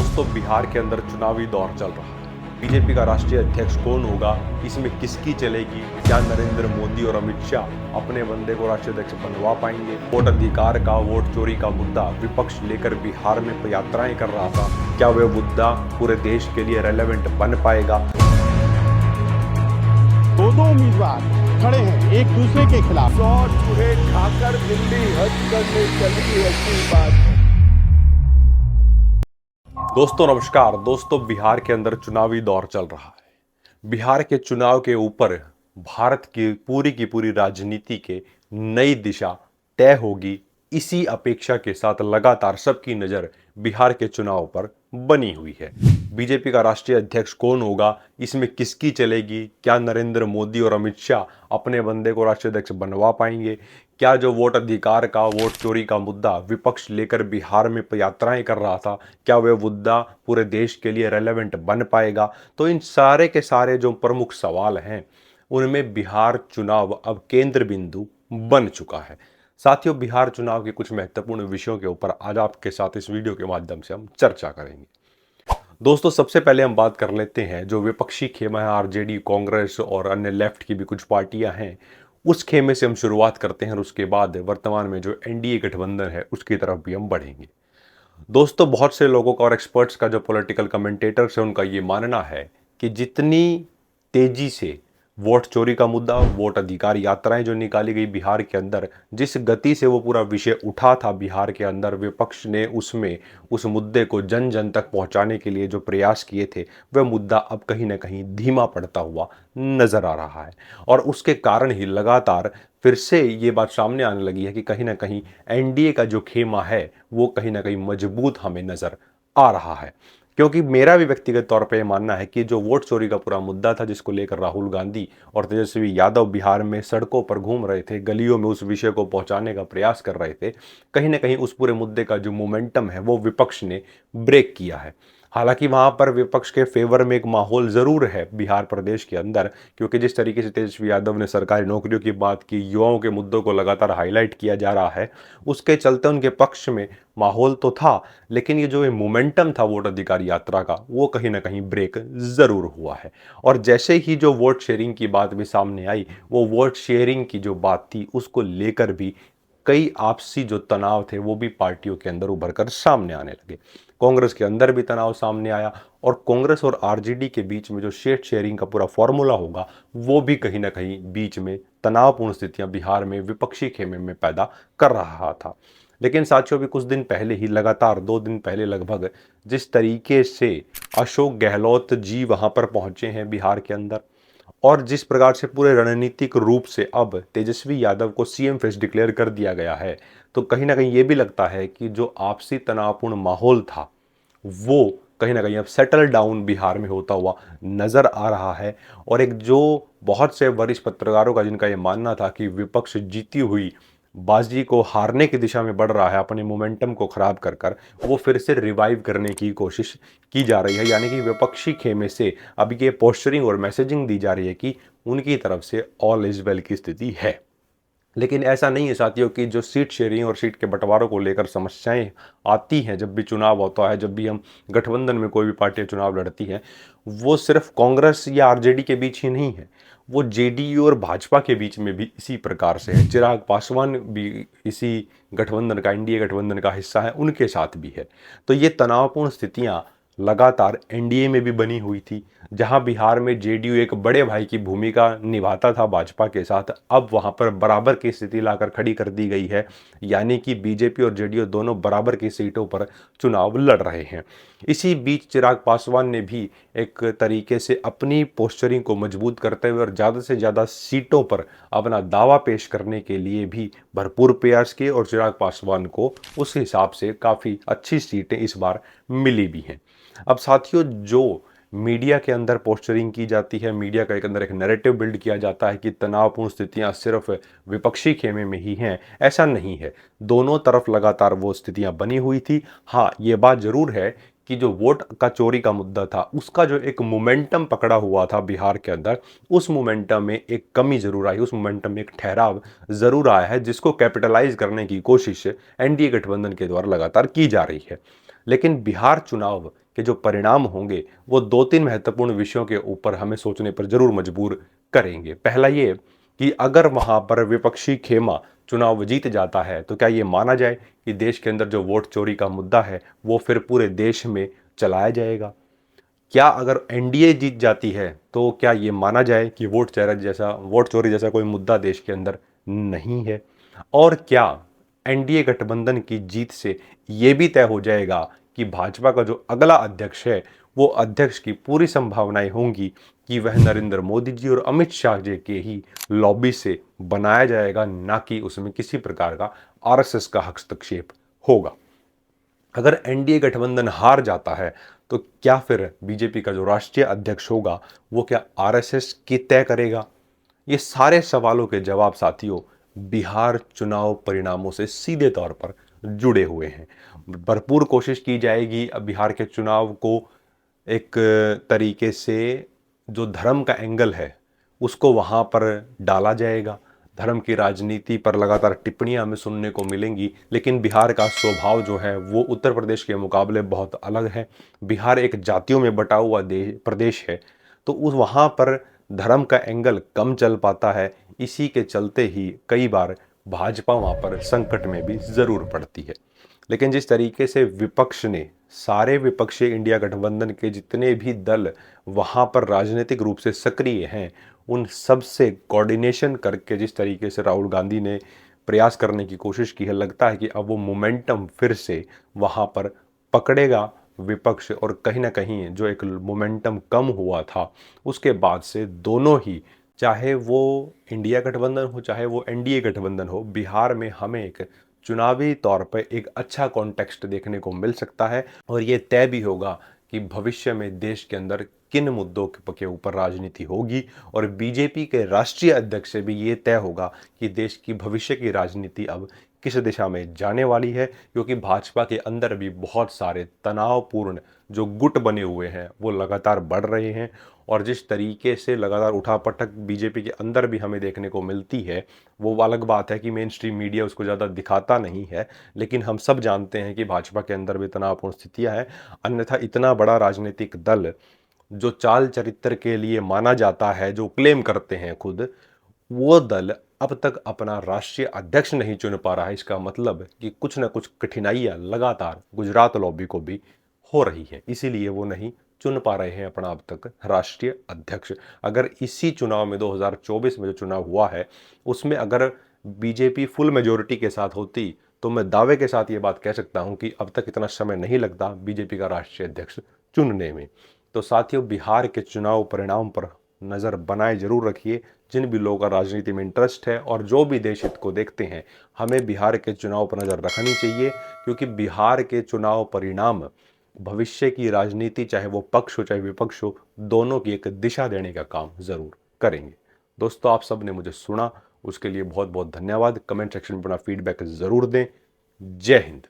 दोस्तों बिहार के अंदर चुनावी दौर चल रहा है। बीजेपी का राष्ट्रीय अध्यक्ष कौन होगा, इसमें किसकी चलेगी, क्या नरेंद्र मोदी और अमित शाह अपने बंदे को राष्ट्रीय अध्यक्ष बनवा पाएंगे। वोट अधिकार का, वोट चोरी का मुद्दा विपक्ष लेकर बिहार में यात्राएं कर रहा था, क्या वह मुद्दा पूरे देश के लिए रेलेवेंट बन पाएगा। दो उम्मीदवार खड़े हैं एक दूसरे के खिलाफ। चूहे खाकर दिल्ली हज करने चली ऐसी बात। दोस्तों नमस्कार। दोस्तों बिहार के अंदर चुनावी दौर चल रहा है। बिहार के चुनाव के ऊपर भारत की पूरी राजनीति के नई दिशा तय होगी। इसी अपेक्षा के साथ लगातार सबकी नज़र बिहार के चुनाव पर बनी हुई है। बीजेपी का राष्ट्रीय अध्यक्ष कौन होगा, इसमें किसकी चलेगी, क्या नरेंद्र मोदी और अमित शाह अपने बंदे को राष्ट्रीय अध्यक्ष बनवा पाएंगे, क्या जो वोट अधिकार का, वोट चोरी का मुद्दा विपक्ष लेकर बिहार में यात्राएं कर रहा था, क्या वह मुद्दा पूरे देश के लिए रेलेवेंट बन पाएगा। तो इन सारे के सारे जो प्रमुख सवाल हैं उनमें बिहार चुनाव अब केंद्र बिंदु बन चुका है। साथियों, बिहार चुनाव के कुछ महत्वपूर्ण विषयों के ऊपर आज आपके साथ इस वीडियो के माध्यम से हम चर्चा करेंगे। दोस्तों सबसे पहले हम बात कर लेते हैं जो विपक्षी खेमा है, आरजेडी, कांग्रेस और अन्य लेफ्ट की भी कुछ पार्टियां हैं, उस खेमे से हम शुरुआत करते हैं और उसके बाद वर्तमान में जो एनडीए गठबंधन है उसकी तरफ भी हम बढ़ेंगे। दोस्तों बहुत से लोगों का और एक्सपर्ट्स का, जो पॉलिटिकल कमेंटेटर्स है, उनका ये मानना है कि जितनी तेजी से वोट चोरी का मुद्दा, वोट अधिकार यात्राएं जो निकाली गई बिहार के अंदर, जिस गति से वो पूरा विषय उठा था बिहार के अंदर, विपक्ष ने उसमें उस मुद्दे को जन जन तक पहुंचाने के लिए जो प्रयास किए थे, वह मुद्दा अब कहीं ना कहीं धीमा पड़ता हुआ नजर आ रहा है। और उसके कारण ही लगातार फिर से ये बात सामने आने लगी है कि कहीं ना कहीं एनडीए का जो खेमा है वो कहीं ना कहीं मजबूत हमें नजर आ रहा है। क्योंकि मेरा भी व्यक्तिगत तौर पे मानना है कि जो वोट चोरी का पूरा मुद्दा था, जिसको लेकर राहुल गांधी और तेजस्वी यादव बिहार में सड़कों पर घूम रहे थे, गलियों में उस विषय को पहुंचाने का प्रयास कर रहे थे, कहीं ना कहीं उस पूरे मुद्दे का जो मोमेंटम है वो विपक्ष ने ब्रेक किया है। हालांकि वहां पर विपक्ष के फेवर में एक माहौल जरूर है बिहार प्रदेश के अंदर, क्योंकि जिस तरीके से तेजस्वी यादव ने सरकारी नौकरियों की बात की, युवाओं के मुद्दों को लगातार हाईलाइट किया जा रहा है, उसके चलते उनके पक्ष में माहौल तो था, लेकिन ये जो मोमेंटम था वोट अधिकार यात्रा का, वो कहीं ना कहीं ब्रेक जरूर हुआ है। और जैसे ही जो वोट शेयरिंग की बात भी सामने आई, वो वोट शेयरिंग की जो बात थी उसको लेकर भी कई आपसी जो तनाव थे वो भी पार्टियों के अंदर उभर कर सामने आने लगे। कांग्रेस के अंदर भी तनाव सामने आया और कांग्रेस और आरजेडी के बीच में जो सीट शेयरिंग का पूरा फॉर्मूला होगा वो भी कहीं ना कहीं बीच में तनावपूर्ण स्थितियां बिहार में विपक्षी खेमे में पैदा कर रहा था। लेकिन साथियों, भी कुछ दिन पहले ही, लगातार 2 दिन पहले लगभग, जिस तरीके से अशोक गहलोत जी वहां पर पहुंचे हैं बिहार के अंदर, और जिस प्रकार से पूरे रणनीतिक रूप से अब तेजस्वी यादव को सीएम फेस डिक्लेयर कर दिया गया है, तो कहीं ना कहीं ये भी लगता है कि जो आपसी तनावपूर्ण माहौल था वो कहीं ना कहीं अब सेटल डाउन बिहार में होता हुआ नजर आ रहा है। और एक जो बहुत से वरिष्ठ पत्रकारों का जिनका ये मानना था कि विपक्ष जीती हुई बाजी को हारने की दिशा में बढ़ रहा है, अपने मोमेंटम को खराब कर कर वो फिर से रिवाइव करने की कोशिश की जा रही है। यानी कि विपक्षी खेमे से अब ये पोस्चरिंग और मैसेजिंग दी जा रही है कि उनकी तरफ से ऑल इज वेल की स्थिति है। लेकिन ऐसा नहीं है साथियों कि जो सीट शेयरिंग और सीट के बंटवारों को लेकर समस्याएं आती हैं जब भी चुनाव होता है, जब भी हम गठबंधन में कोई भी पार्टी चुनाव लड़ती है, वो सिर्फ कांग्रेस या आरजेडी के बीच ही नहीं है, वो जेडीयू और भाजपा के बीच में भी इसी प्रकार से है। चिराग पासवान भी इसी गठबंधन का, एनडीए गठबंधन का हिस्सा है, उनके साथ भी है। तो ये तनावपूर्ण स्थितियां लगातार एनडीए में भी बनी हुई थी, जहां बिहार में जेडीयू एक बड़े भाई की भूमिका निभाता था भाजपा के साथ, अब वहां पर बराबर की स्थिति लाकर खड़ी कर दी गई है। यानी कि बीजेपी और जेडीयू दोनों बराबर की सीटों पर चुनाव लड़ रहे हैं। इसी बीच चिराग पासवान ने भी एक तरीके से अपनी पोस्चरिंग को मजबूत करते हुए और ज़्यादा से ज़्यादा सीटों पर अपना दावा पेश करने के लिए भी भरपूर प्रयास किए और चिराग पासवान को उस हिसाब से काफ़ी अच्छी सीटें इस बार मिली भी हैं। अब साथियों, जो मीडिया के अंदर पोस्चरिंग की जाती है, मीडिया के अंदर एक नैरेटिव बिल्ड किया जाता है कि तनावपूर्ण स्थितियां सिर्फ विपक्षी खेमे में ही हैं, ऐसा नहीं है। दोनों तरफ लगातार वो स्थितियां बनी हुई थी। हाँ, ये बात जरूर है कि जो वोट का चोरी का मुद्दा था उसका जो एक मोमेंटम पकड़ा हुआ था बिहार के अंदर, उस मोमेंटम में एक कमी जरूर आई, उस मोमेंटम में एक ठहराव जरूर आया है, जिसको कैपिटलाइज करने की कोशिश एनडीए गठबंधन के द्वारा लगातार की जा रही है। लेकिन बिहार चुनाव के जो परिणाम होंगे वो 2-3 महत्वपूर्ण विषयों के ऊपर हमें सोचने पर जरूर मजबूर करेंगे। पहला ये कि अगर वहां पर विपक्षी खेमा चुनाव जीत जाता है तो क्या ये माना जाए कि देश के अंदर जो वोट चोरी का मुद्दा है वो फिर पूरे देश में चलाया जाएगा? क्या अगर एनडीए जीत जाती है तो क्या ये माना जाए कि वोट चोरी जैसा कोई मुद्दा देश के अंदर नहीं है? और क्या एनडीए गठबंधन की जीत से ये भी तय हो जाएगा कि भाजपा का जो अगला अध्यक्ष है वो अध्यक्ष की पूरी संभावनाएं होंगी कि वह नरेंद्र मोदी जी और अमित शाह जी के ही लॉबी से बनाया जाएगा, ना कि उसमें किसी प्रकार का आरएसएस का हस्तक्षेप होगा? अगर एनडीए गठबंधन हार जाता है तो क्या फिर बीजेपी का जो राष्ट्रीय अध्यक्ष होगा वो क्या आरएसएस की तय करेगा? ये सारे सवालों के जवाब साथियों बिहार चुनाव परिणामों से सीधे तौर पर जुड़े हुए हैं। भरपूर कोशिश की जाएगी अब बिहार के चुनाव को एक तरीके से जो धर्म का एंगल है उसको वहां पर डाला जाएगा। धर्म की राजनीति पर लगातार टिप्पणियां हमें सुनने को मिलेंगी, लेकिन बिहार का स्वभाव जो है वो उत्तर प्रदेश के मुकाबले बहुत अलग है। बिहार एक जातियों में बटा हुआ प्रदेश है, तो उस वहाँ पर धर्म का एंगल कम चल पाता है। इसी के चलते ही कई बार भाजपा वहाँ पर संकट में भी ज़रूर पड़ती है। लेकिन जिस तरीके से विपक्ष ने सारे विपक्षी इंडिया गठबंधन के जितने भी दल वहाँ पर राजनीतिक रूप से सक्रिय हैं उन सब से कोऑर्डिनेशन करके जिस तरीके से राहुल गांधी ने प्रयास करने की कोशिश की है, लगता है कि अब वो मोमेंटम फिर से वहाँ पर पकड़ेगा विपक्ष। और कहीं ना कहीं जो एक मोमेंटम कम हुआ था उसके बाद से दोनों ही, चाहे वो इंडिया गठबंधन हो चाहे वो एनडीए गठबंधन हो, बिहार में हमें एक चुनावी तौर पर एक अच्छा कॉन्टेक्स्ट देखने को मिल सकता है। और ये तय भी होगा कि भविष्य में देश के अंदर किन मुद्दों के ऊपर राजनीति होगी। और बीजेपी के राष्ट्रीय अध्यक्ष से भी ये तय होगा कि देश की भविष्य की राजनीति अब किस दिशा में जाने वाली है, क्योंकि भाजपा के अंदर भी बहुत सारे तनावपूर्ण जो गुट बने हुए हैं वो लगातार बढ़ रहे हैं। और जिस तरीके से लगातार उठापटक बीजेपी के अंदर भी हमें देखने को मिलती है, वो अलग बात है कि मेन स्ट्रीम मीडिया उसको ज़्यादा दिखाता नहीं है, लेकिन हम सब जानते हैं कि भाजपा के अंदर भी तनावपूर्ण स्थितियां हैं। अन्यथा इतना बड़ा राजनीतिक दल जो चाल चरित्र के लिए माना जाता है, जो क्लेम करते हैं खुद, वो दल अब तक अपना राष्ट्रीय अध्यक्ष नहीं चुन पा रहा है। इसका मतलब कि कुछ ना कुछ कठिनाइयां लगातार गुजरात लॉबी को भी हो रही है, इसीलिए वो नहीं चुन पा रहे हैं अपना अब तक राष्ट्रीय अध्यक्ष। अगर इसी चुनाव में 2024 में जो चुनाव हुआ है उसमें अगर बीजेपी फुल मेजोरिटी के साथ होती तो मैं दावे के साथ ये बात कह सकता हूं कि अब तक इतना समय नहीं लगता बीजेपी का राष्ट्रीय अध्यक्ष चुनने में। तो साथियों, बिहार के चुनाव परिणाम पर नज़र बनाए जरूर रखिए। जिन भी लोगों का राजनीति में इंटरेस्ट है और जो भी देश हित को देखते हैं, हमें बिहार के चुनाव पर नज़र रखनी चाहिए, क्योंकि बिहार के चुनाव परिणाम भविष्य की राजनीति, चाहे वो पक्ष हो चाहे विपक्ष हो, दोनों की एक दिशा देने का काम जरूर करेंगे। दोस्तों, आप सब ने मुझे सुना उसके लिए बहुत बहुत धन्यवाद। कमेंट सेक्शन में अपना फीडबैक जरूर दें। जय हिंद।